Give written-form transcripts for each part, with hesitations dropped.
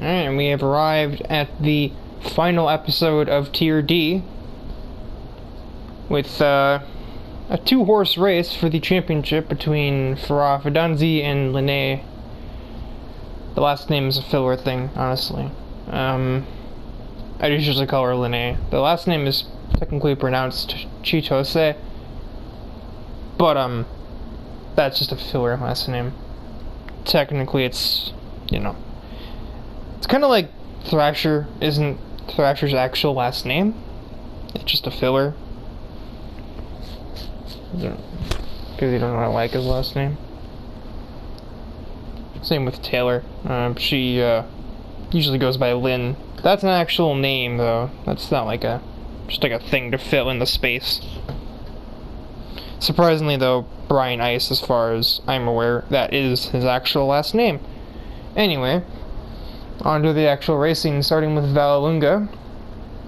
And we have arrived at the final episode of Tier D with a two-horse race for the championship between Farah Fidanzi and Lene. The last name is a filler thing, honestly. I usually call her Lene. The last name is technically pronounced Chitose, but that's just a filler last name. Technically, it's, it's kind of like Thrasher isn't Thrasher's actual last name. It's just a filler. Because you don't really like his last name. Same with Taylor. She usually goes by Lynn. That's an actual name, though. That's not like just like a thing to fill in the space. Surprisingly, though, Brian Ice, as far as I'm aware, that is his actual last name. Anyway, on to the actual racing, starting with Vallelunga,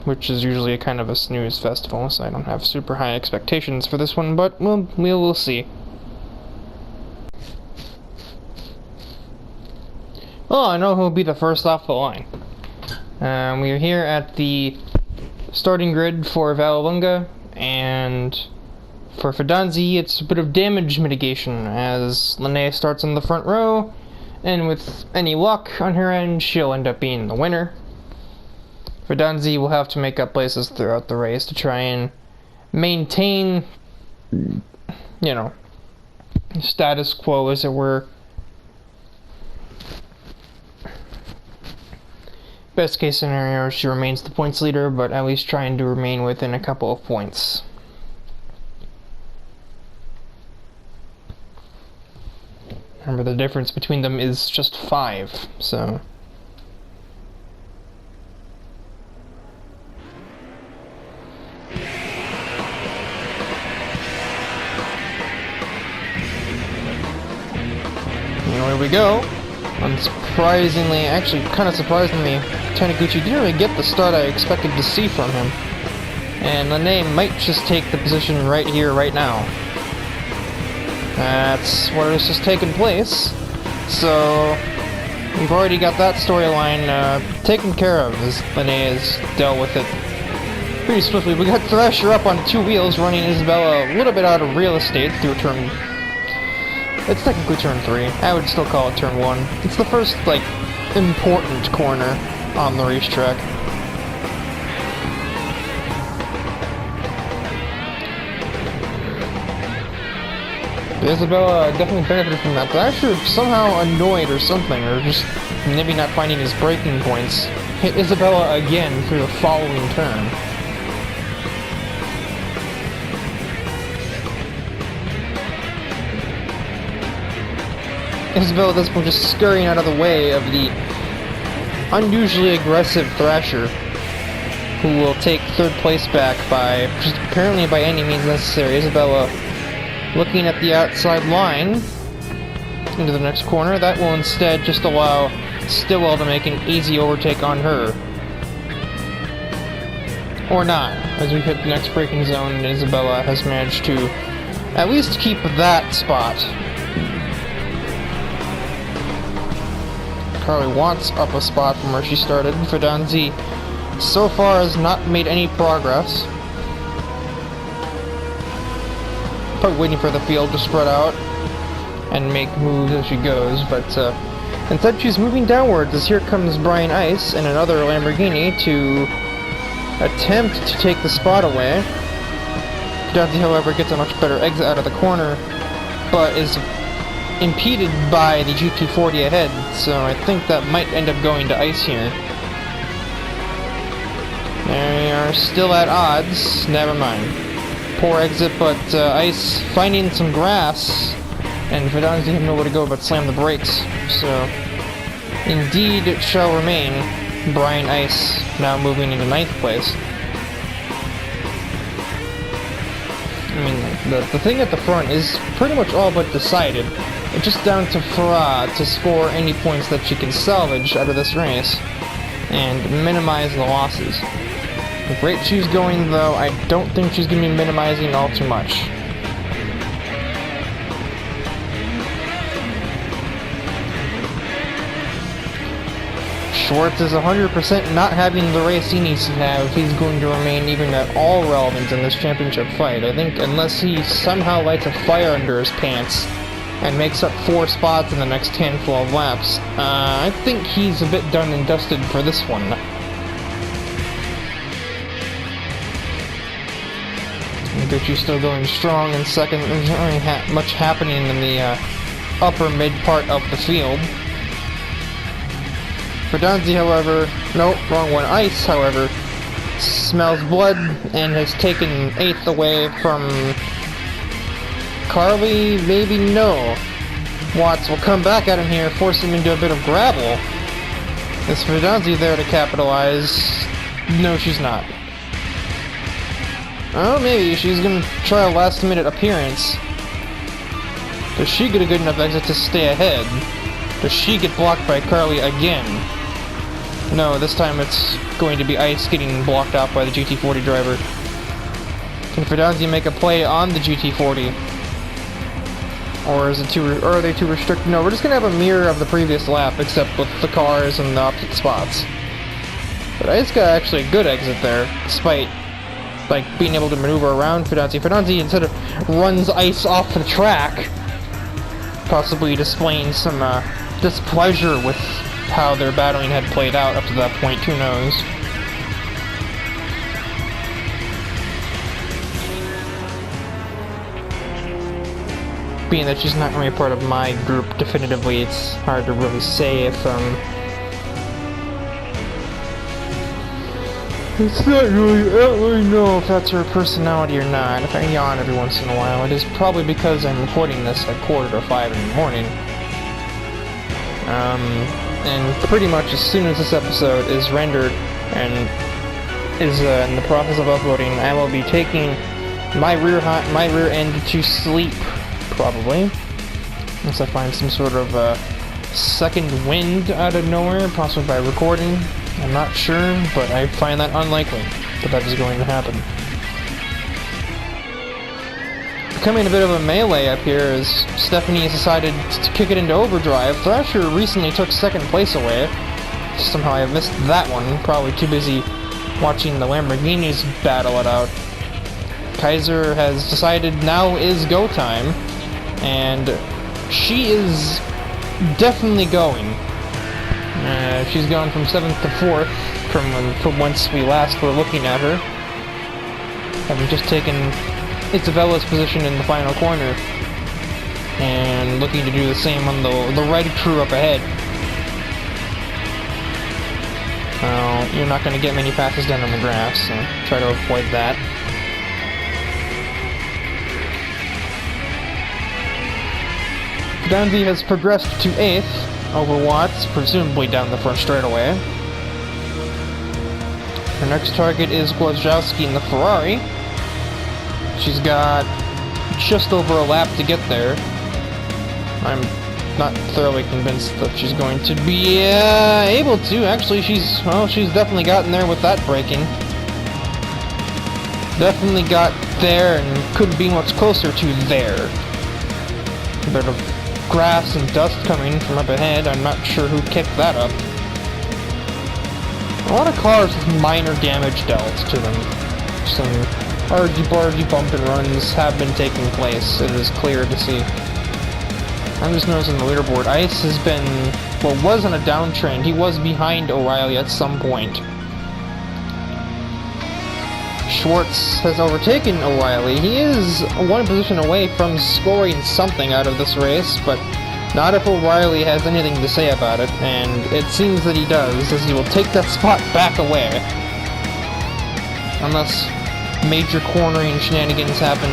which is usually a kind of a snooze festival, so I don't have super high expectations for this one, but we'll see. Oh, I know who'll be the first off the line. We are here at the starting grid for Vallelunga, and for Fidanzi, it's a bit of damage mitigation, as Lene starts in the front row, and with any luck on her end, she'll end up being the winner. Fidanzi will have to make up places throughout the race to try and maintain, status quo, as it were. Best case scenario, she remains the points leader, but at least trying to remain within a couple of points. Remember, the difference between them is just 5, so... Here we go. Unsurprisingly, actually kind of surprisingly, Taniguchi didn't really get the start I expected to see from him. And Lene might just take the position right here, right now. That's what is just taking place. So, we've already got that storyline taken care of, as Lene has dealt with it pretty swiftly. We got Thrasher up on 2 wheels, running Isabella a little bit out of real estate through turn... It's technically turn 3. I would still call it turn 1. It's the first, important corner on the racetrack. Isabella definitely benefited from that, but actually somehow annoyed or something, or just maybe not finding his braking points. Hit Isabella again through the following turn. Isabella at this point just scurrying out of the way of the unusually aggressive Thrasher, who will take 3rd place back by, just apparently by any means necessary. Isabella looking at the outside line into the next corner. That will instead just allow Stillwell to make an easy overtake on her. Or not, as we hit the next braking zone. Isabella has managed to at least keep that spot. Carly wants up a spot from where she started. Fidanzi so far has not made any progress. Probably waiting for the field to spread out and make moves as she goes, but instead she's moving downwards as here comes Brian Ice and another Lamborghini to attempt to take the spot away. Fidanzi, however, gets a much better exit out of the corner, but is impeded by the GT40 ahead, so I think that might end up going to Ice here. They are still at odds. Never mind. Poor exit, but Ice finding some grass, and Fidanzi didn't know where to go but slam the brakes. So, indeed it shall remain. Brian Ice now moving into 9th place. I mean, the thing at the front is pretty much all but decided. It's just down to Farah to score any points that she can salvage out of this race and minimize the losses. The rate she's going, though, I don't think she's going to be minimizing all too much. Schwartz is 100% not having the race he needs to have if he's going to remain even at all relevant in this championship fight. I think unless he somehow lights a fire under his pants and makes up 4 spots in the next handful of laps, I think he's a bit done and dusted for this one. Gucci's still going strong in second. There's not really much happening in the upper mid part of the field. Ferdinand, however, no, wrong one. Ice, however, smells blood and has taken 8th away from Carly. Maybe no. Watts will come back at him here, force him into a bit of gravel. Is Ferdinand there to capitalize? No, she's not. Oh, maybe she's gonna try a last-minute appearance. Does she get a good enough exit to stay ahead? Does she get blocked by Carly again? No, this time it's going to be Ice getting blocked out by the GT40 driver. Can Ferdinand make a play on the GT40? Or is it are they too restricted? No, we're just gonna have a mirror of the previous lap, except with the cars in the opposite spots. But Ice got actually a good exit there, despite like being able to maneuver around Ferdinand. Ferdinand instead of runs Ice off the track, possibly displaying some displeasure with how their battling had played out up to that point, who knows. Being that she's not really a part of my group definitively, it's hard to really say if it's not really, I don't really know if that's her personality or not. If I yawn every once in a while, it is probably because I'm recording this at 4:45 in the morning. And pretty much as soon as this episode is rendered and is in the process of uploading, I will be taking my rear end to sleep, probably. Unless I find some sort of second wind out of nowhere, possibly by recording. I'm not sure, but I find that unlikely that is going to happen. Becoming a bit of a melee up here as Stephanie has decided to kick it into overdrive. Thrasher recently took 2nd place away. Somehow I missed that one, probably too busy watching the Lamborghinis battle it out. Kaiser has decided now is go time, and she is definitely going. She's gone from 7th to 4th from whence we last were looking at her, having just taken Isabella's position in the final corner, and looking to do the same on the red crew up ahead. You're not going to get many passes down on the grass, so try to avoid that. Danzi has progressed to 8th over Watts, presumably down the front straightaway. Her next target is Wojciechowski in the Ferrari. She's got just over a lap to get there. I'm not thoroughly convinced that she's going to be able to. Actually, she's definitely gotten there with that braking. Definitely got there and couldn't be much closer to there. A bit of grass and dust coming from up ahead. I'm not sure who kicked that up. A lot of cars with minor damage dealt to them. Some argy-bargy bump and runs have been taking place. It is clear to see. I'm just noticing the leaderboard. Ice has been, well, was on a downtrend. He was behind O'Reilly at some point. Schwartz has overtaken O'Reilly. He is one position away from scoring something out of this race, but not if O'Reilly has anything to say about it, and it seems that he does, as he will take that spot back away. Unless major cornering shenanigans happen,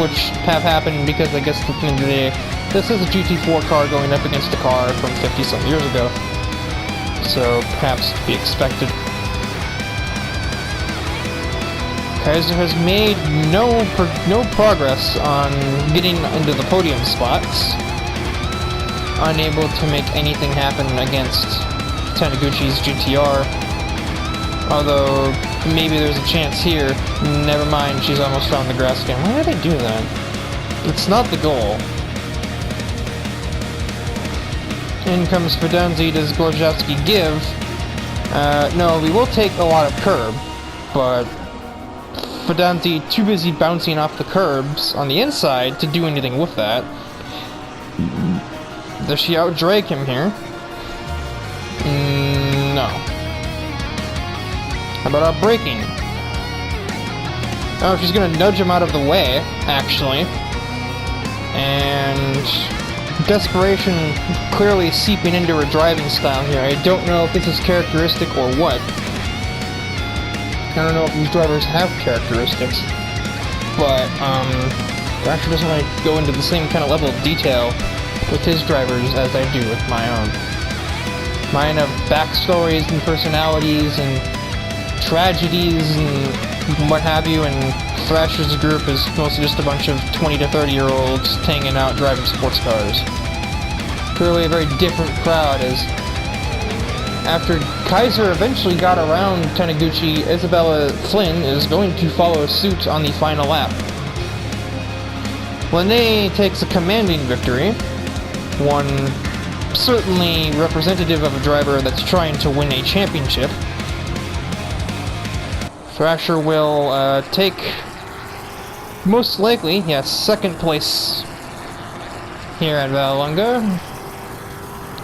which have happened because I guess at the end of the day, this is a GT4 car going up against a car from 50-some years ago. So perhaps to be expected. Kaiser has made no progress on getting into the podium spots. Unable to make anything happen against Taniguchi's GTR. Although, maybe there's a chance here. Never mind, she's almost on the grass again. Why did they do that? It's not the goal. In comes Fidanzi. Does Gorjevsky give? No, we will take a lot of curb, but Fidanzi too busy bouncing off the curbs on the inside to do anything with that. Does she out-drag him here? No. How about out-braking? Oh, she's gonna nudge him out of the way, actually. And desperation clearly seeping into her driving style here. I don't know if this is characteristic or what. I don't know if these drivers have characteristics, but Thrasher doesn't really go into the same kind of level of detail with his drivers as I do with my own. Mine have backstories and personalities and tragedies and what have you, and Thrasher's group is mostly just a bunch of 20 to 30-year-olds hanging out driving sports cars. Clearly a very different crowd, as after Kaiser eventually got around Taniguchi, Isabella Flynn is going to follow suit on the final lap. Lene takes a commanding victory, one certainly representative of a driver that's trying to win a championship. Thrasher will take, most likely, yes, second place here at Vallelunga.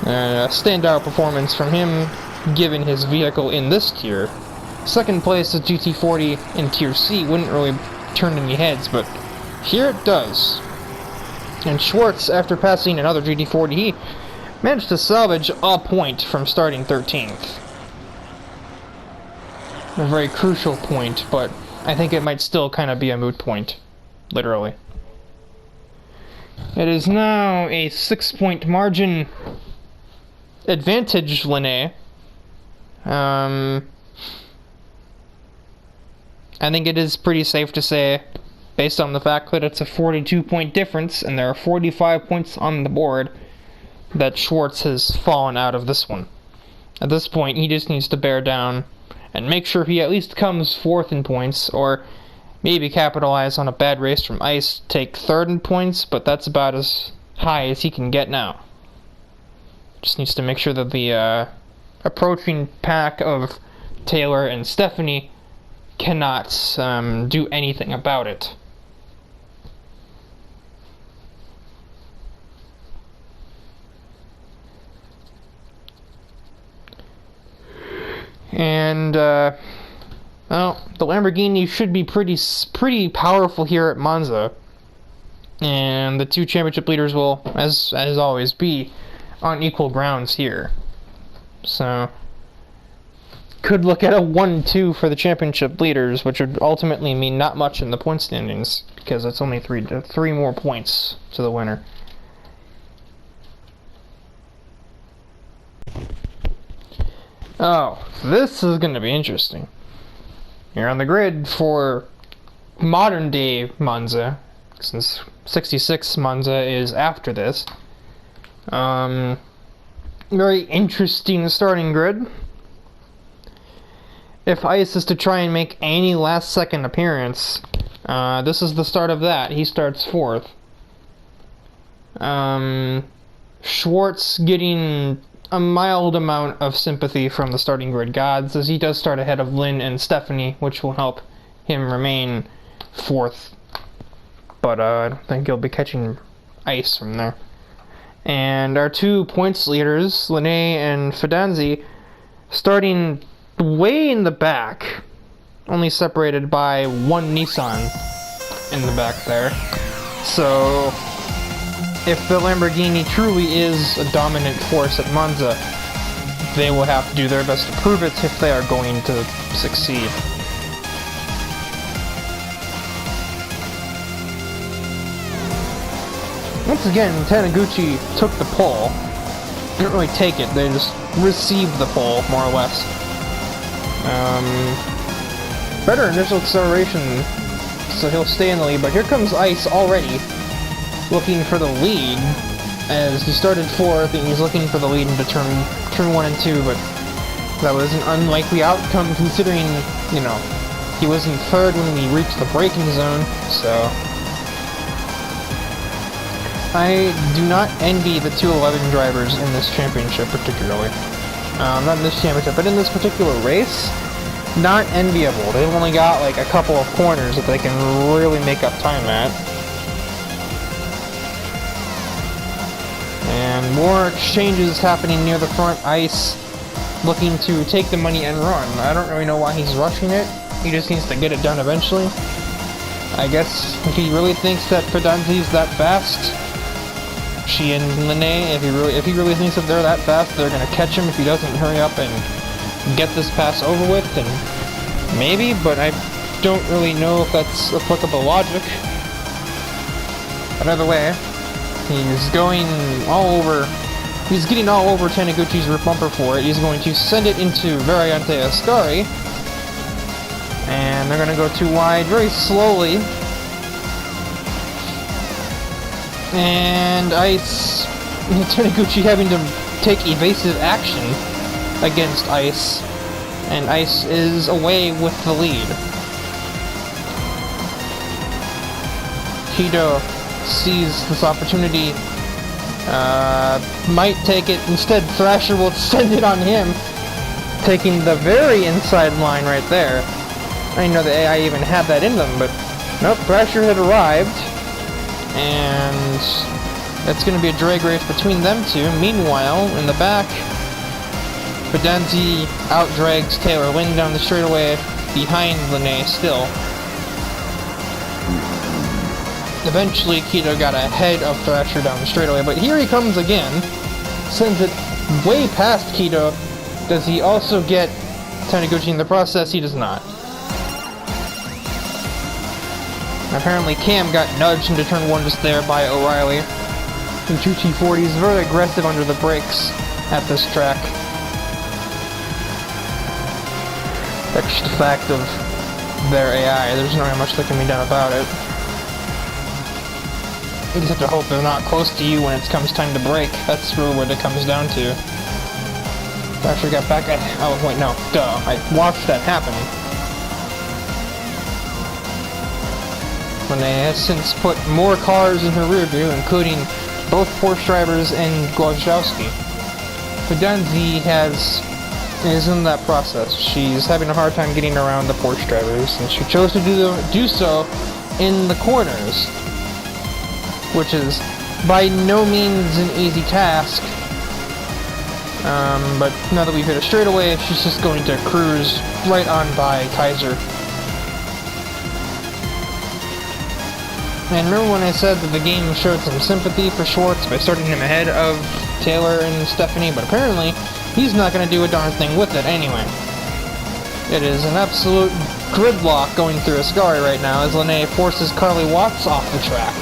A standout performance from him, given his vehicle in this tier. Second place at GT40 in Tier C wouldn't really turn any heads, but here it does. And Schwartz, after passing another GT40, he managed to salvage a point from starting 13th. A very crucial point, but I think it might still kind of be a moot point, literally. It is now a 6-point margin advantage, Lene. I think it is pretty safe to say, based on the fact that it's a 42-point difference and there are 45 points on the board, that Schwartz has fallen out of this one. At this point, he just needs to bear down and make sure he at least comes 4th in points, or maybe capitalize on a bad race from Ice, take 3rd in points, but that's about as high as he can get now. Just needs to make sure that the approaching pack of Taylor and Stephanie cannot do anything about it. And, well, the Lamborghini should be pretty powerful here at Monza. And the two championship leaders will, as always, be on equal grounds here. So, could look at a 1-2 for the championship leaders, which would ultimately mean not much in the point standings, because it's only three more points to the winner. Oh, this is going to be interesting. You're on the grid for modern day Monza, since 66 Monza is after this. Very interesting starting grid. If Ice is to try and make any last second appearance, this is the start of that. He starts 4th. Schwartz getting a mild amount of sympathy from the starting grid gods, as he does start ahead of Lynn and Stephanie, which will help him remain 4th. But I don't think he'll be catching Ice from there. And our two points leaders, Lene and Fidanzi, starting way in the back, only separated by one Nissan in the back there. So, if the Lamborghini truly is a dominant force at Monza, they will have to do their best to prove it if they are going to succeed. Once again, Taniguchi took the pole. Didn't really take it, they just received the pole, more or less. Better initial acceleration, so he'll stay in the lead, but here comes Ice already, looking for the lead, as he started 4th, and he's looking for the lead into turn 1 and 2, but that was an unlikely outcome, considering, you know, he was in 3rd when we reached the braking zone, so I do not envy the 211 drivers in this championship particularly. Not in this championship, but in this particular race, not enviable. They've only got like a couple of corners that they can really make up time at. And more exchanges happening near the front. Ice looking to take the money and run. I don't really know why he's rushing it. He just needs to get it done eventually. I guess if he really thinks that Fidanzi's that fast, she and Linné, if he really thinks that they're that fast, they're gonna catch him if he doesn't hurry up and get this pass over with, and maybe, but I don't really know if that's applicable logic. But either way, he's going all over. He's getting all over Taniguchi's rear bumper for it. He's going to send it into Variante Ascari. And they're going to go too wide very slowly. And Ice... Taniguchi having to take evasive action against Ice. And Ice is away with the lead. Kido sees this opportunity. Might take it. Instead, Thrasher will send it on him, taking the very inside line right there. I didn't know the AI even had that in them, but nope, Thrasher had arrived, and it's going to be a drag race between them two. Meanwhile, in the back, Fidanzi out-drags Taylor Lynn down the straightaway behind Linné still. Eventually, Kido got ahead of Thrasher down the straightaway, but here he comes again. Sends it way past Kido. Does he also get Taniguchi in the process? He does not. Apparently, Cam got nudged into turn 1 just there by O'Reilly. And T40 is very aggressive under the brakes at this track. That's just a fact of their AI. There's not much that can be done about it. You just have to hope they're not close to you when it comes time to brake. That's really what it comes down to. Actually got back at... Oh, wait, no. Duh. I watched that happen. When they have since put more cars in her rear view, including both Porsche drivers and Głoszowski. Fidanzi is in that process. She's having a hard time getting around the Porsche drivers, and she chose to do so in the corners, which is by no means an easy task. But now that we've hit a straightaway, she's just going to cruise right on by Kaiser. And remember when I said that the game showed some sympathy for Schwartz by starting him ahead of Taylor and Stephanie, but apparently he's not going to do a darn thing with it anyway. It is an absolute gridlock going through Ascari right now as Linné forces Carly Watts off the track.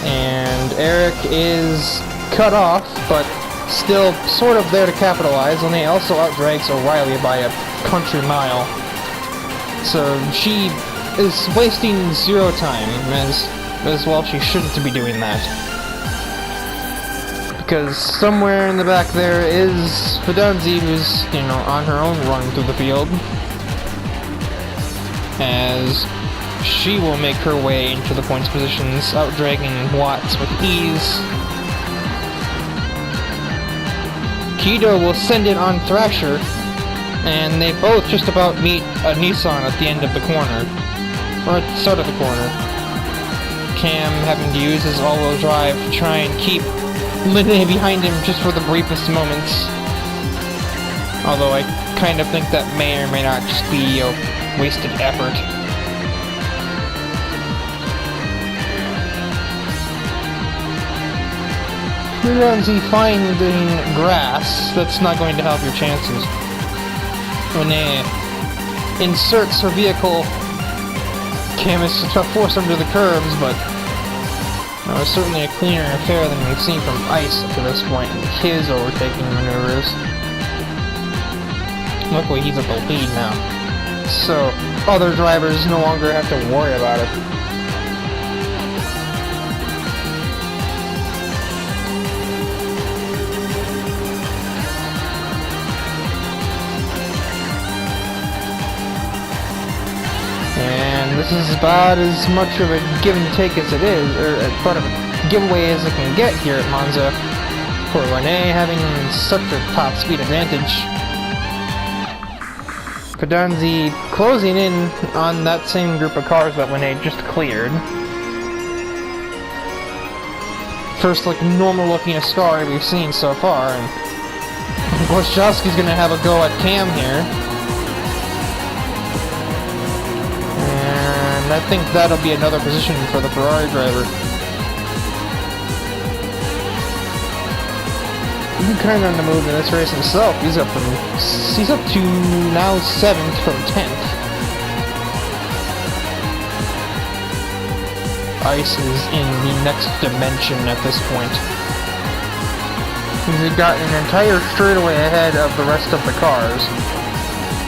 And Eric is cut off, but still sort of there to capitalize. Linné also outdrags O'Reilly by a country mile. So she is wasting zero time, as well she shouldn't be doing that. Because somewhere in the back there is Fidanzi, who's, on her own run through the field. As she will make her way into the points positions, out-dragging Watts with ease. Kido will send it on Thrasher, and they both just about meet a Nissan at the end of the corner. Or at the start of the corner. Cam having to use his all-wheel drive to try and keep Linné behind him just for the briefest moments. Although I kind of think that may or may not just be a wasted effort. Fidanzi finding grass, that's not going to help your chances. Linné inserts her vehicle. Cam is to force him to the curbs, but it was certainly a cleaner affair than we've seen from Ice up to this point in his overtaking maneuvers. Luckily, he's at the lead now, so other drivers no longer have to worry about it. This is about as much of a give and take as it is, or about a giveaway as it can get here at Monza. Poor Lene having such a top speed advantage. Fidanzi closing in on that same group of cars that Lene just cleared. First, like, normal-looking Ascari we've seen so far, and Wachowski's gonna have a go at Cam here. And I think that'll be another position for the Ferrari driver. He's kind of on the move in this race himself. He's up to now 7th from 10th. Ice is in the next dimension at this point. He's got an entire straightaway ahead of the rest of the cars.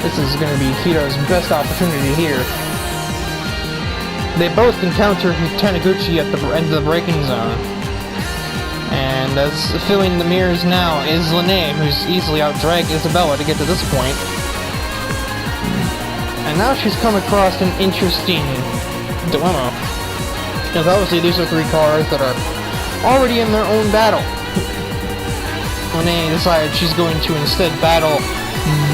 This is going to be Hito's best opportunity here. They both encounter Taniguchi at the end of the braking zone. And as filling the mirrors now is Lene, who's easily outdragged Isabella to get to this point. And now she's come across an interesting dilemma. Because obviously these are 3 cars that are already in their own battle. Lene decided she's going to instead battle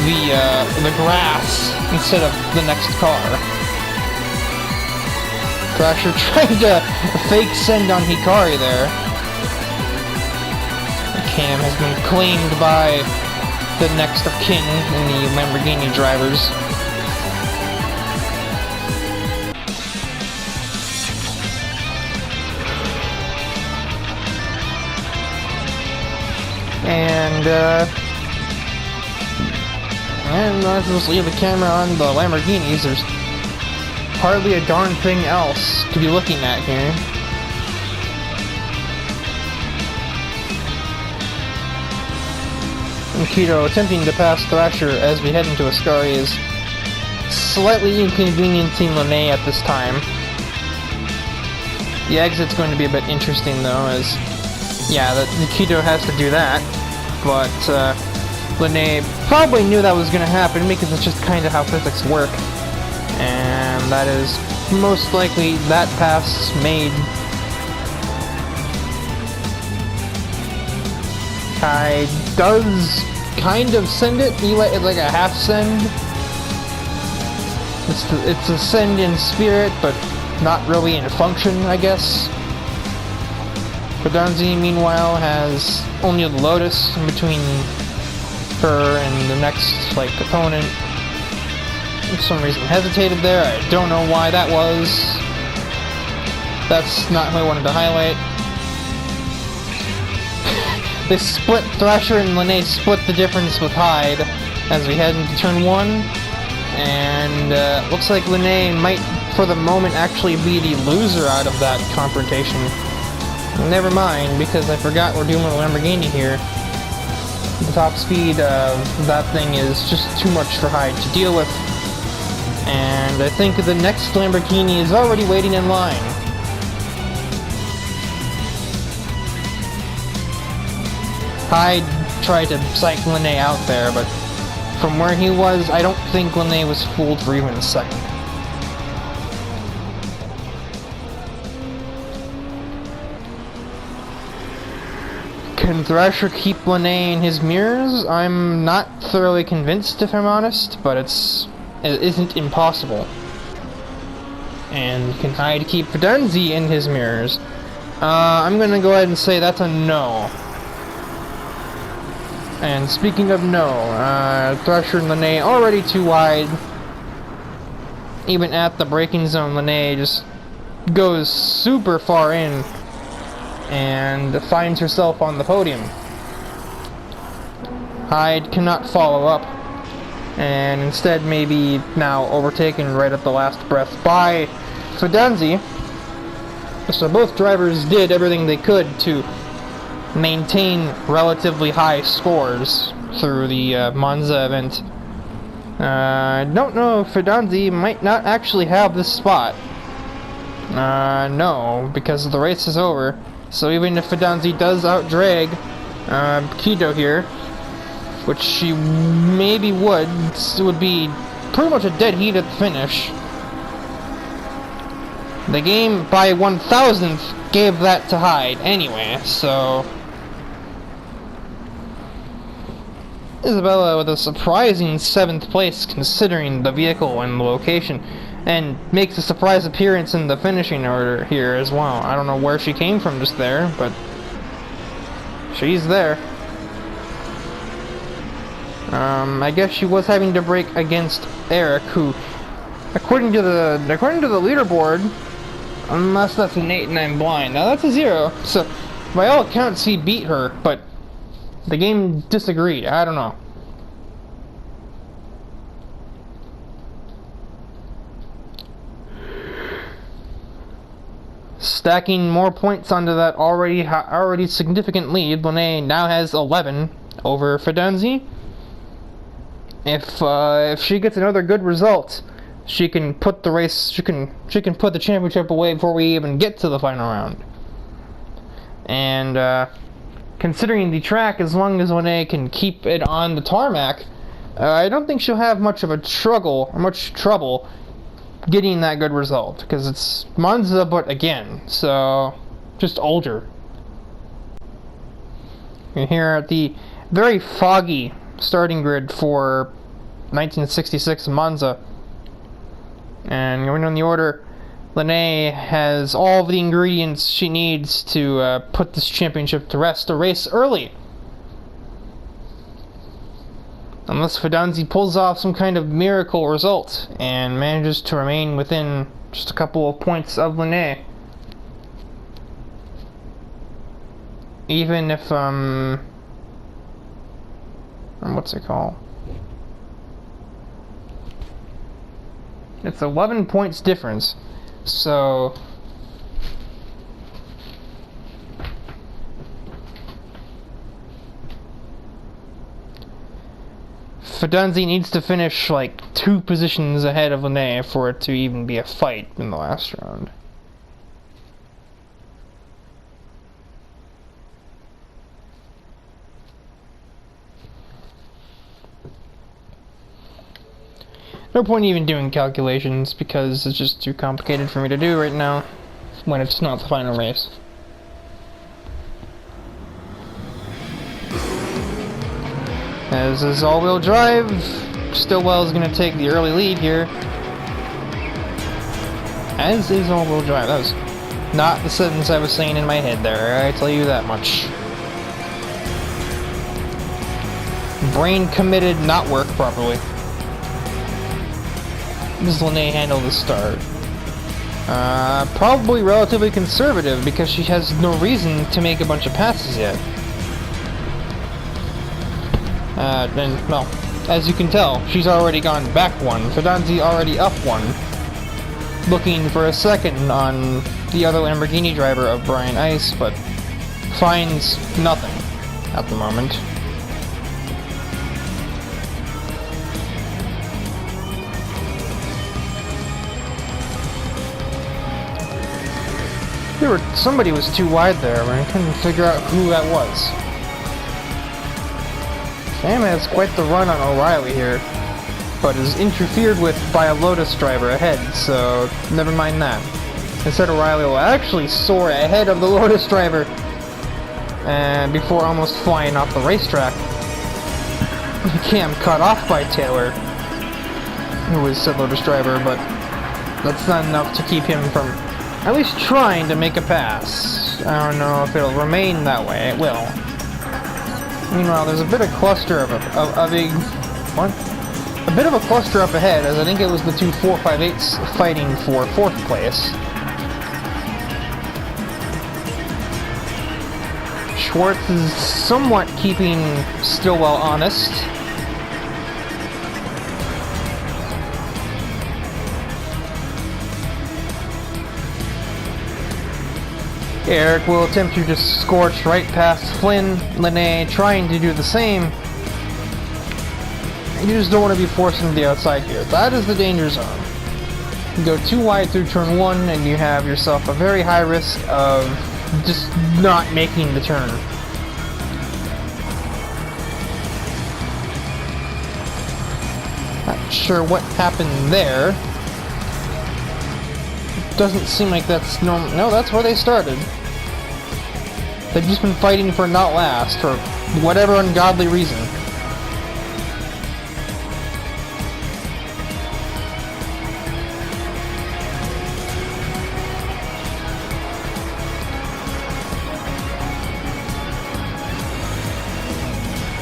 the grass instead of the next car. Thrasher tried to fake send on Hikari there. Cam has been claimed by the next of kin in the Lamborghini drivers. And let's just leave the camera on the Lamborghinis. There's hardly a darn thing else to be looking at here. And Keto attempting to pass Thrasher as we head into Ascari is slightly inconveniencing Lene at this time. The exit's going to be a bit interesting though, as yeah, Keto has to do that, but Lene probably knew that was going to happen because it's just kind of how physics work, and that is most likely that pass made. I does kind of send it. It's like a half send. It's a send in spirit, but not really in function, I guess. Fidanzi, meanwhile, has only a Lotus in between her and the next opponent. For some reason hesitated there. I don't know why that was. That's not who I wanted to highlight. They split, Thrasher and Lene split the difference with Hyde as we head into turn 1. And looks like Lene might, for the moment, actually be the loser out of that confrontation. Never mind, because I forgot we're doing a Lamborghini here. The top speed of that thing is just too much for Hyde to deal with. And I think the next Lamborghini is already waiting in line. Hyde tried to psych Lene out there, but from where he was, I don't think Lene was fooled for even a second. Can Thrasher keep Lene in his mirrors? I'm not thoroughly convinced, if I'm honest, but it isn't impossible. And can Hyde keep Fidanzi in his mirrors? I'm gonna go ahead and say that's a no. And speaking of no, Thrasher and Lene already too wide. Even at the braking zone, Lene just goes super far in and finds herself on the podium. Hyde cannot follow up, and instead maybe now overtaken right at the last breath by Fidanzi. So both drivers did everything they could to maintain relatively high scores through the Monza event. I don't know if Fidanzi might not actually have this spot. No, because the race is over. So even if Fidanzi does outdrag Keto here, which she maybe would, it would be pretty much a dead heat at the finish. The game, by 1,000th, gave that to Hyde anyway, so Isabella with a surprising 7th place considering the vehicle and the location, and makes a surprise appearance in the finishing order here as well. I don't know where she came from just there, but she's there. I guess she was having to brake against Eric, who, according to the leaderboard, unless that's an 8 and I'm blind. Now that's a 0, so by all accounts he beat her, but the game disagreed. I don't know. Stacking more points onto that already significant lead, Lene now has 11 over Fidanzi. If she gets another good result, she can put the race. She can put the championship away before we even get to the final round. And considering the track, as long as Lene can keep it on the tarmac, I don't think she'll have much trouble getting that good result, because it's Monza, but again, so just older. You're here at the very foggy starting grid for 1966 Monza, and going on the order, Lene has all the ingredients she needs to put this championship to rest, to race early. Unless Fidanzi pulls off some kind of miracle result and manages to remain within just a couple of points of Lene. Even if, what's it called? It's 11 points difference, so Fidanzi needs to finish like 2 positions ahead of Lene for it to even be a fight in the last round. No point even doing calculations, because it's just too complicated for me to do right now when it's not the final race. As is all-wheel drive, Stillwell is going to take the early lead here. As is all-wheel drive. That was not the sentence I was saying in my head there, I tell you that much. Brain committed not work properly. Does Lene handle the start? Probably relatively conservative, because she has no reason to make a bunch of passes yet. And, well, as you can tell, she's already gone back 1. Fidanzi already up 1. Looking for a second on the other Lamborghini driver of Brian Ice, but finds nothing at the moment. Somebody was too wide there, but I couldn't figure out who that was. Sam has quite the run on O'Reilly here, but is interfered with by a Lotus driver ahead, so never mind that. Instead, O'Reilly will actually soar ahead of the Lotus driver, and before almost flying off the racetrack. Cam cut off by Taylor, who was said Lotus driver, but that's not enough to keep him from at least trying to make a pass. I don't know if it'll remain that way. It will. Meanwhile, there's a bit of cluster of a bit of a cluster up ahead, as I think it was the two 458s fighting for 4th place. Schwartz is somewhat keeping Stillwell honest. Eric will attempt to just scorch right past Flynn. Lene trying to do the same. You just don't want to be forced into the outside here. That is the danger zone. You go too wide through turn 1 and you have yourself a very high risk of just not making the turn. Not sure what happened there. Doesn't seem like that's normal. No, that's where they started. They've just been fighting for not last, for whatever ungodly reason.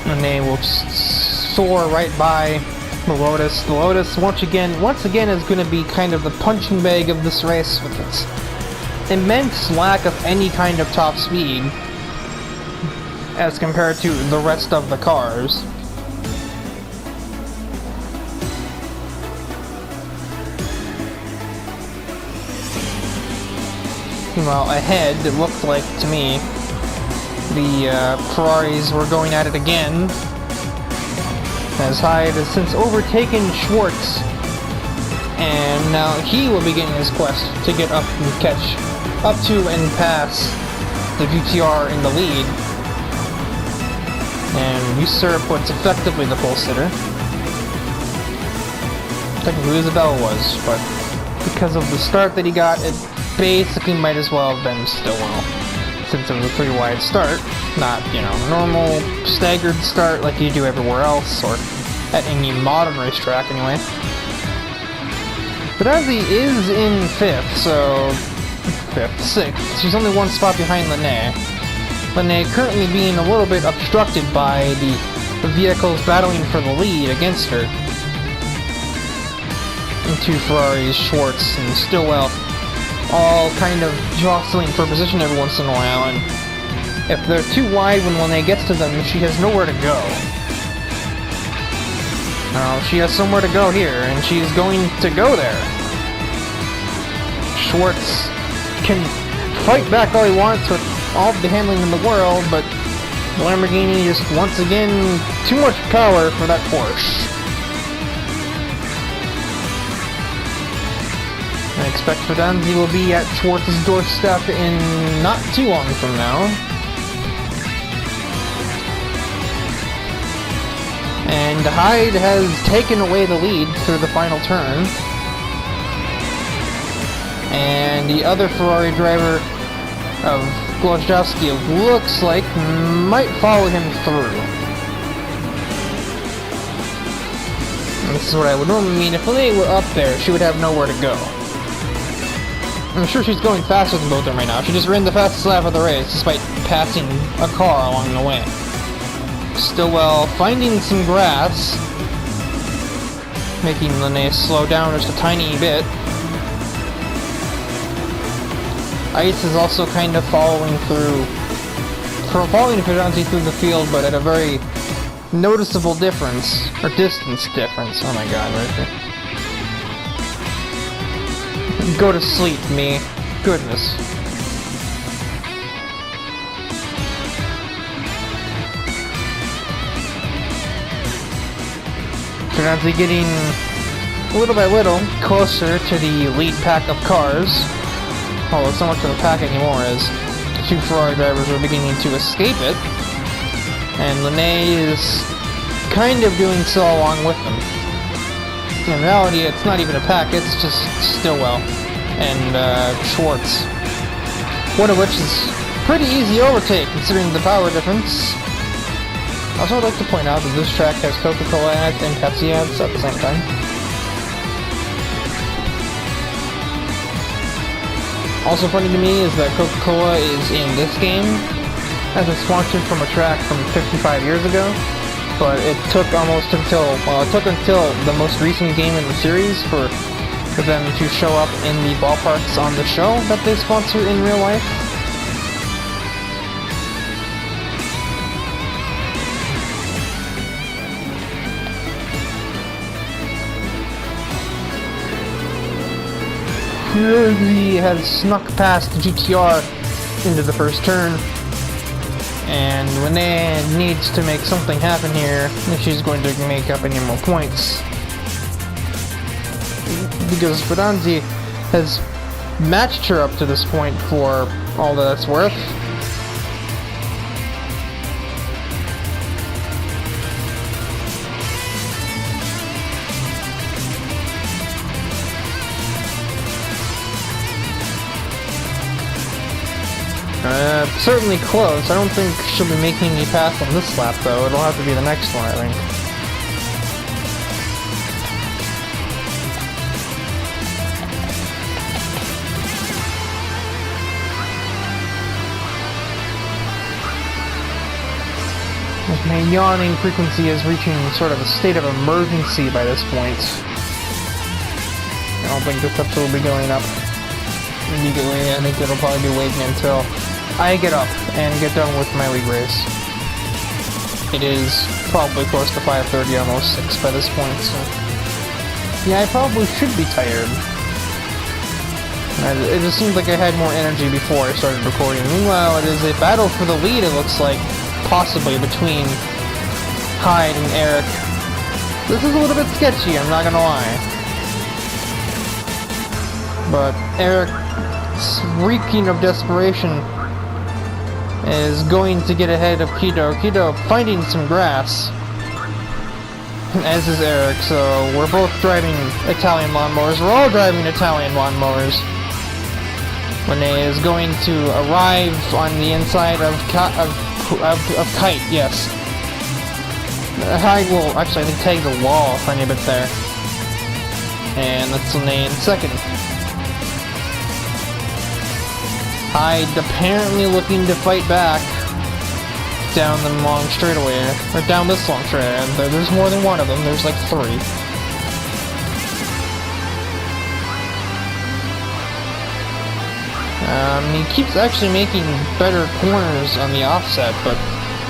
And they will soar right by the Lotus. The Lotus, once again, is going to be kind of the punching bag of this race with its immense lack of any kind of top speed as compared to the rest of the cars. Meanwhile, ahead, it looked like to me the Ferraris were going at it again, as Hyde has since overtaken Schwartz, and now he will begin his quest to get up and catch up to and pass the GTR in the lead, and usurp what's effectively the pole sitter. Technically Isabella was, but because of the start that he got, it basically might as well have been Stillwell, since it was a 3-wide start, not, you know, normal staggered start like you do everywhere else, or at any modern racetrack anyway. Fedazzi is in 6th. She's only one spot behind Lene. Lene currently being a little bit obstructed by the vehicles battling for the lead against her. And two Ferraris, Schwartz and Stillwell, all kind of jostling for position every once in a while, and if they're too wide when Lene gets to them, she has nowhere to go. Now, she has somewhere to go here, and she's going to go there. Schwartz can fight back all he wants with all the handling in the world, but Lamborghini just, once again, too much power for that Porsche. I expect Fedazzi will be at Schwartz's doorstep in not too long from now. And Hyde has taken away the lead through the final turn. And the other Ferrari driver of Głoszczowski looks like might follow him through. And this is what I would normally mean. If Lene were up there, she would have nowhere to go. I'm sure she's going faster than both of them right now. She just ran the fastest lap of the race, despite passing a car along the way. Stillwell finding some grass, making Lene slow down just a tiny bit. Ice is also kind of following Fedazzi through the field, but at a very noticeable difference, or distance difference. Oh my god, right there. Go to sleep, me. Goodness. Fedazzi getting little by little closer to the lead pack of cars. Although it's not much of a pack anymore, as two Ferrari drivers are beginning to escape it. And Lene is kind of doing so along with them. In reality, it's not even a pack, it's just Stillwell and Schwartz. One of which is pretty easy to overtake, considering the power difference. Also, I'd like to point out that this track has Coca-Cola ads and Pepsi ads at the same time. Also funny to me is that Coca-Cola is in this game as a sponsor from a track from 55 years ago. But it took until the most recent game in the series for them to show up in the ballparks on the show that they sponsor in real life. He has snuck past the GTR into the first turn. And Lene needs to make something happen here if she's going to make up any more points. Because Fedazzi has matched her up to this point for all that it's worth. Certainly close. I don't think she'll be making any pass on this lap, though. It'll have to be the next one, I think. My yawning frequency is reaching sort of a state of emergency by this point. I don't think this episode will be going up immediately. I think it'll probably be waiting until I get up and get done with my league race. It is probably close to 5:30, almost 6 by this point, so... Yeah, I probably should be tired. It just seemed like I had more energy before I started recording. Meanwhile, it is a battle for the lead, it looks like, possibly, between Hyde and Eric. This is a little bit sketchy, I'm not gonna lie. But Eric, reeking of desperation, is going to get ahead of Kido. Kido finding some grass, as is Eric, so we're both driving Italian lawnmowers. We're all driving Italian lawnmowers. Lene is going to arrive on the inside of Kite, yes. Hyde will actually, I think, tag the wall a tiny bit there. And that's Lene in second. Hyde apparently looking to fight back down the long straightaway, or down this long straightaway, and there's more than one of them, there's like 3. He keeps actually making better corners on the offset, but,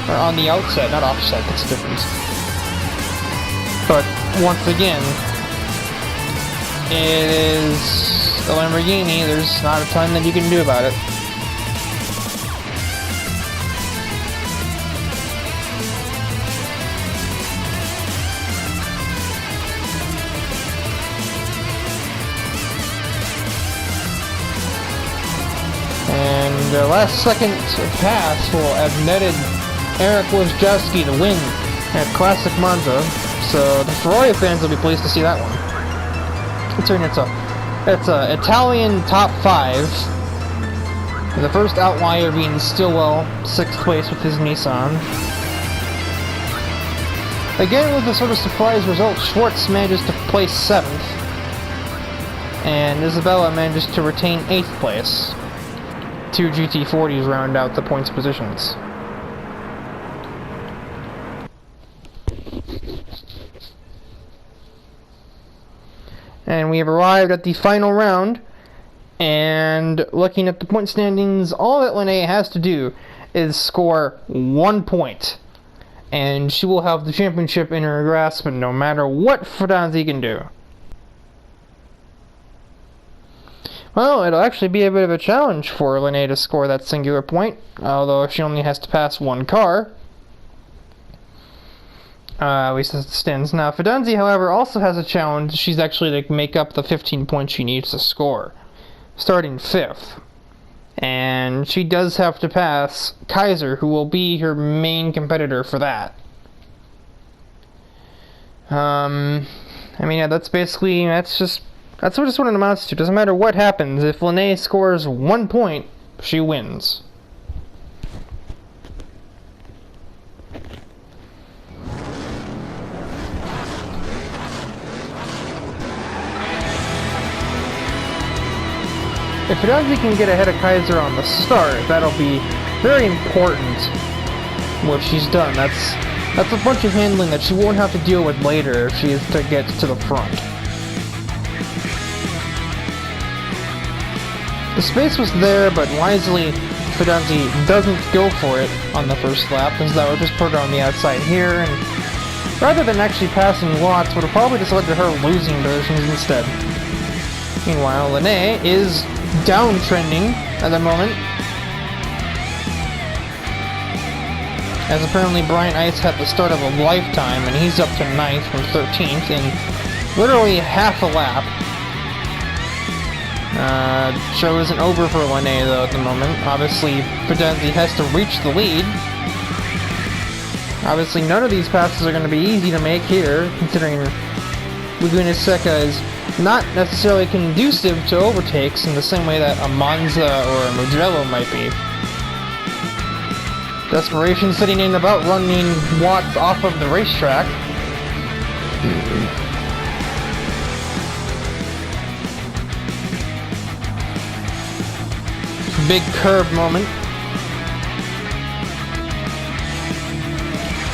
or on the outset, not offset, that's the difference. But, once again, it is a Lamborghini, there's not a ton that you can do about it. And the last second pass will have netted Eric Wojciechowski to win at Classic Monza, so the Ferrari fans will be pleased to see that one. Considering it's a Italian top 5. The first outlier being Stillwell, 6th place with his Nissan. Again, with a sort of surprise result, Schwartz manages to place 7th, and Isabella manages to retain 8th place. 2 GT40s round out the points positions. And we have arrived at the final round, and looking at the point standings, all that Lene has to do is score 1 point, and she will have the championship in her grasp, no matter what Fidanzi can do. Well, it'll actually be a bit of a challenge for Lene to score that singular point, although she only has to pass 1 car. At least as it stands now. Fidanzi, however, also has a challenge. She's actually to make up the 15 points she needs to score, starting 5th. And she does have to pass Kaiser, who will be her main competitor for that. I mean, yeah, that's what it amounts to. Doesn't matter what happens. If Lene scores 1 point, she wins. If Fidanzi can get ahead of Kaiser on the start, that'll be very important, what she's done. That's a bunch of handling that she won't have to deal with later if she is to get to the front. The space was there, but wisely, Fidanzi doesn't go for it on the first lap, as that would just put her on the outside here, and rather than actually passing Watts, would have probably just led to her losing positions instead. Meanwhile, Lene is downtrending at the moment, as apparently Brian Ice had the start of a lifetime, and he's up to 9th from 13th in literally half a lap. Show isn't over for Lene though at the moment. Obviously, Fidanzi has to reach the lead. Obviously, none of these passes are going to be easy to make here, considering Laguna Seca is not necessarily conducive to overtakes in the same way that a Monza or a Mugello might be. Desperation sitting in about running Watts off of the racetrack. Big curb moment.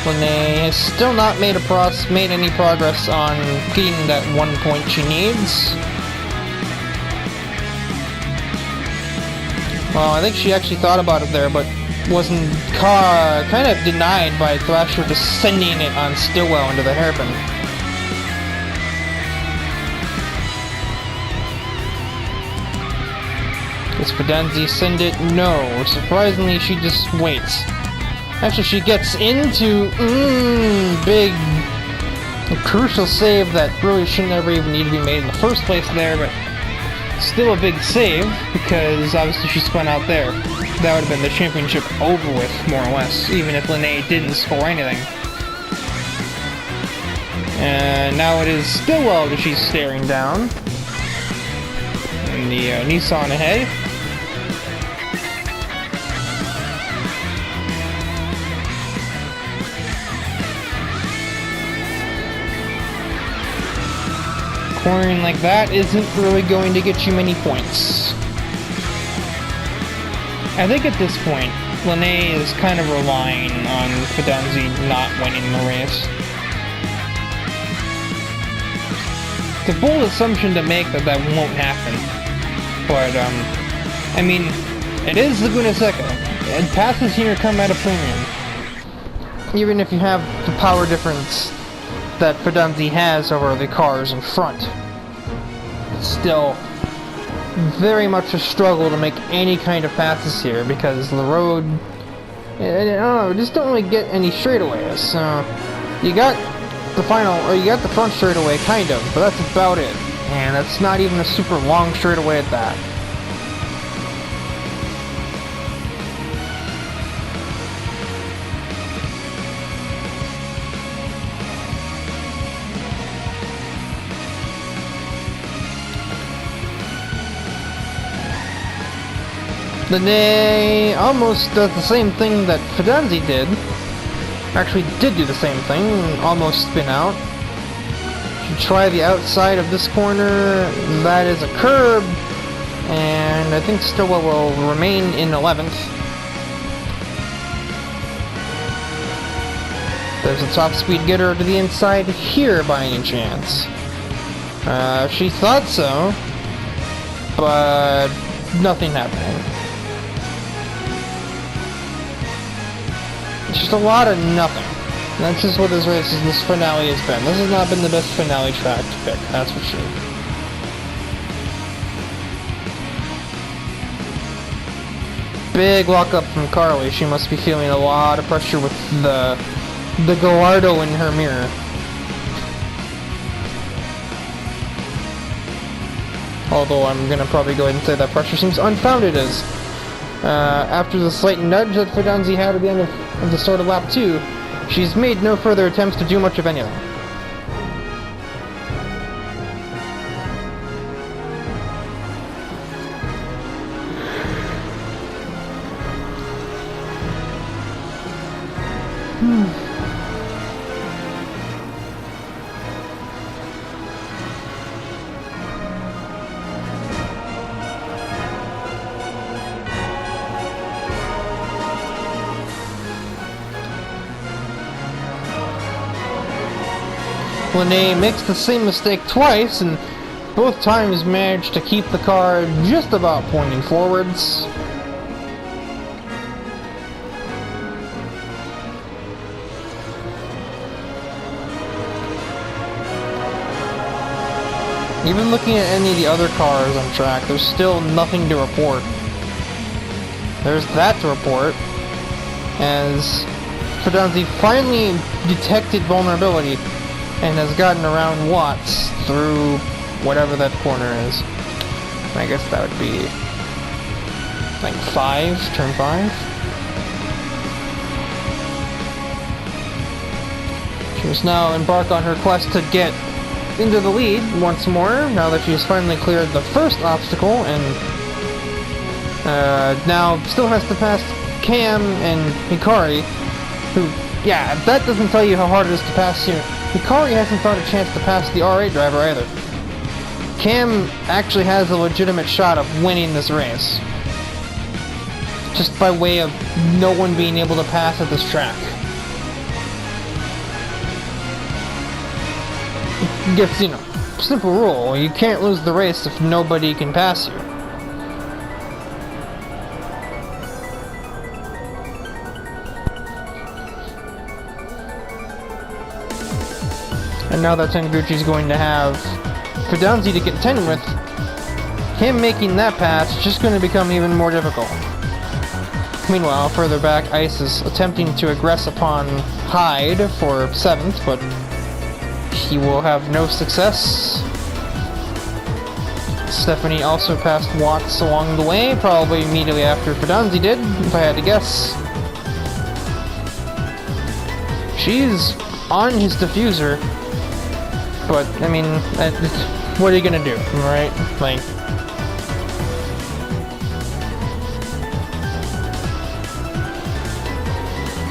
Lene has still not made any progress on getting that 1 point she needs. Well, I think she actually thought about it there, but wasn't kind of denied by Thrasher just sending it on Stillwell into the hairpin. Does Fidenzi send it? No. Surprisingly, she just waits. Actually, she gets into big, crucial save that really shouldn't ever even need to be made in the first place there, but still a big save because obviously she spun out there. That would have been the championship over with, more or less, even if Lene didn't score anything. And now it is Stillwell that she's staring down. And the Nissan ahead. Cornering like that isn't really going to get you many points. I think at this point, Lene is kind of relying on Fidenzi not winning the race. It's a bold assumption to make that won't happen. But, I mean, it is Laguna Seca, and passes here come at a premium. Even if you have the power difference that Fidenzi has over the cars in front. It's still very much a struggle to make any kind of passes here because the road, I don't know, just don't really get any straightaways. So you got the front straightaway kind of, but that's about it. And that's not even a super long straightaway at that. Lene almost does the same thing that Fidenzi did. Actually did do the same thing, almost spin out. Should try the outside of this corner. That is a curb. And I think Stillwell will remain in 11th. There's a top speed getter to the inside here by any chance. She thought so, but nothing happening. Just a lot of nothing. That's just what this finale has been. This has not been the best finale track to pick, that's for sure. Big walk up from Carly. She must be feeling a lot of pressure with the Gallardo in her mirror. Although I'm gonna probably go ahead and say that pressure seems unfounded as after the slight nudge that Fidenzi had at the end of the start of lap 2, she's made no further attempts to do much of anything. Lene makes the same mistake twice, and both times managed to keep the car just about pointing forwards. Even looking at any of the other cars on track, there's still nothing to report. There's that to report, as Fidenzi finally detected vulnerability and has gotten around Watts through whatever that corner is. I guess that would be like turn 5. She must now embark on her quest to get into the lead once more, now that she's finally cleared the first obstacle, and now still has to pass Cam and Hikari, who, yeah, that doesn't tell you how hard it is to pass here. Hikari hasn't found a chance to pass the R8 driver either. Cam actually has a legitimate shot of winning this race, just by way of no one being able to pass at this track. Gets, you know, simple rule. You can't lose the race if nobody can pass you. And now that Taniguchi's going to have Fidanzi to contend with, him making that pass is just going to become even more difficult. Meanwhile, further back, Ice is attempting to aggress upon Hyde for 7th, but he will have no success. Stephanie also passed Watts along the way, probably immediately after Fidanzi did, if I had to guess. She's on his diffuser, but, I mean, what are you gonna do, right? Like,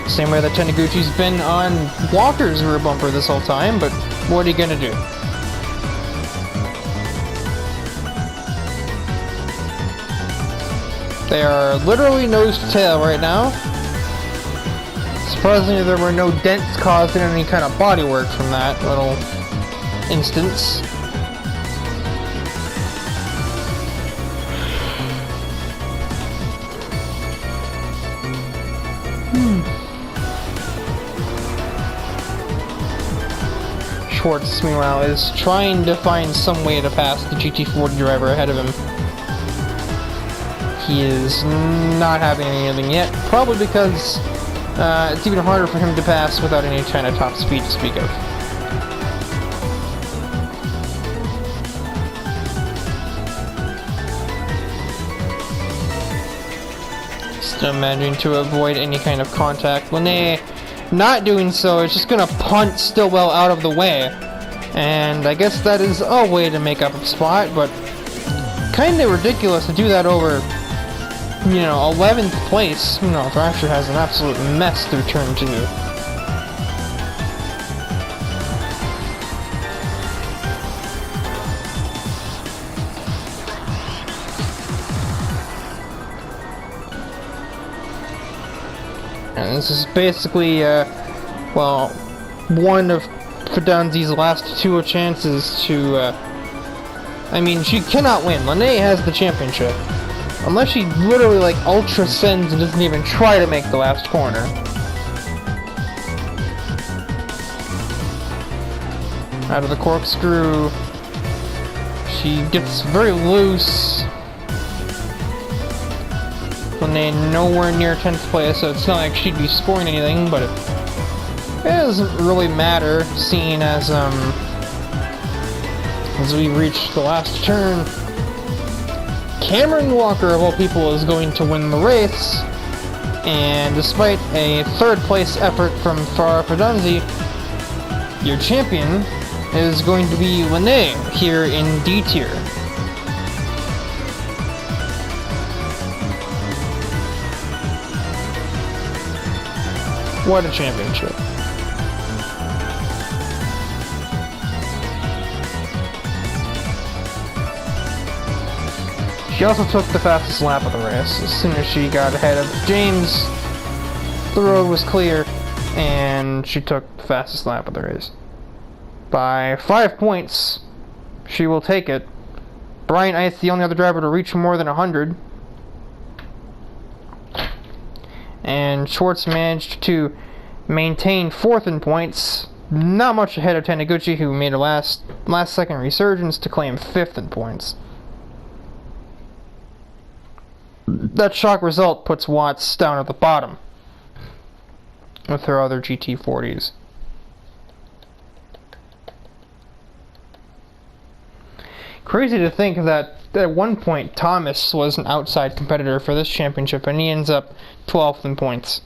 same way that Taniguchi's been on Walker's rear bumper this whole time, but what are you gonna do? They are literally nose to tail right now. Surprisingly, there were no dents caused in any kind of bodywork from that little instance. Schwartz, meanwhile, is trying to find some way to pass the GT40 driver ahead of him. He is not having anything yet, probably because it's even harder for him to pass without any kind of top speed to speak of. Still managing to avoid any kind of contact. Lene, not doing so, is just gonna punt Stillwell out of the way. And I guess that is a way to make up a spot, but kinda ridiculous to do that over, you know, 11th place. You know, Thrasher has an absolute mess to return to. And this is basically, well, one of Fidanzi's last 2 chances to, I mean, she cannot win. Lene has the championship. Unless she literally, like, ultra sends and doesn't even try to make the last corner. Out of the corkscrew, she gets very loose. Lene nowhere near 10th place, so it's not like she'd be scoring anything, but it doesn't really matter, seeing as we reach the last turn. Cameron Walker, of all people, is going to win the race, and despite a 3rd place effort from Farah Fidanzi, your champion is going to be Lene here in D tier. What a championship. She also took the fastest lap of the race. As soon as she got ahead of James, the road was clear, and she took the fastest lap of the race. By 5 points, she will take it. Brian Ice, the only other driver to reach more than 100. And Schwartz managed to maintain 4th in points, not much ahead of Taniguchi, who made a last second resurgence to claim 5th in points. That shock result puts Watts down at the bottom with her other GT40s. Crazy to think that at one point Thomas was an outside competitor for this championship, and he ends up 12th in points.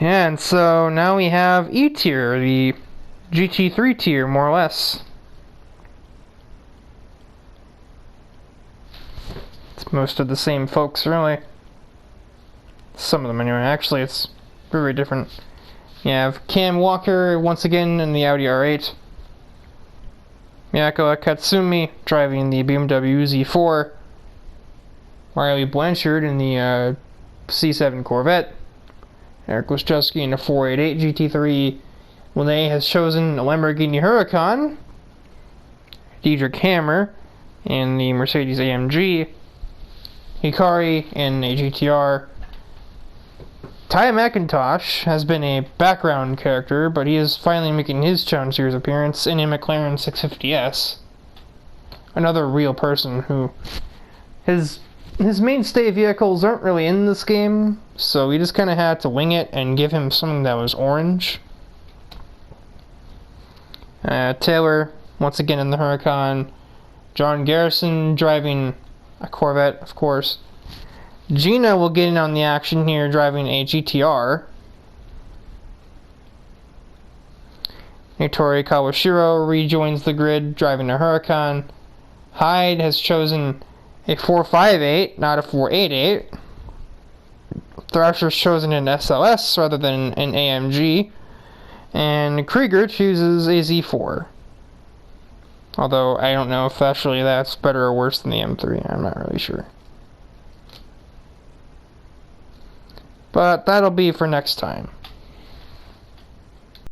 And so now we have E tier, the GT3 tier, more or less. It's most of the same folks, really. Some of them, anyway. Actually, it's very different. You have Cam Walker once again in the Audi R8. Miyako Katsumi driving the BMW Z4. Riley Blanchard in the C7 Corvette. Eric Wachowski in the 488 GT3. Monet has chosen a Lamborghini Huracan. Diedrich Hammer in the Mercedes AMG. Hikari in a GTR. Ty McIntosh has been a background character, but he is finally making his Challenge Series appearance in a McLaren 650S. Another real person who... His mainstay vehicles aren't really in this game, so we just kind of had to wing it and give him something that was orange. Taylor, once again in the Huracan. John Garrison driving a Corvette, of course. Gina will get in on the action here, driving a GTR. Nitori Kawashiro rejoins the grid, driving a Huracan. Hyde has chosen a 458, not a 488. Thrasher's chosen an SLS rather than an AMG. And Krieger chooses a Z4. Although, I don't know if actually that's better or worse than the M3. I'm not really sure. But that'll be for next time.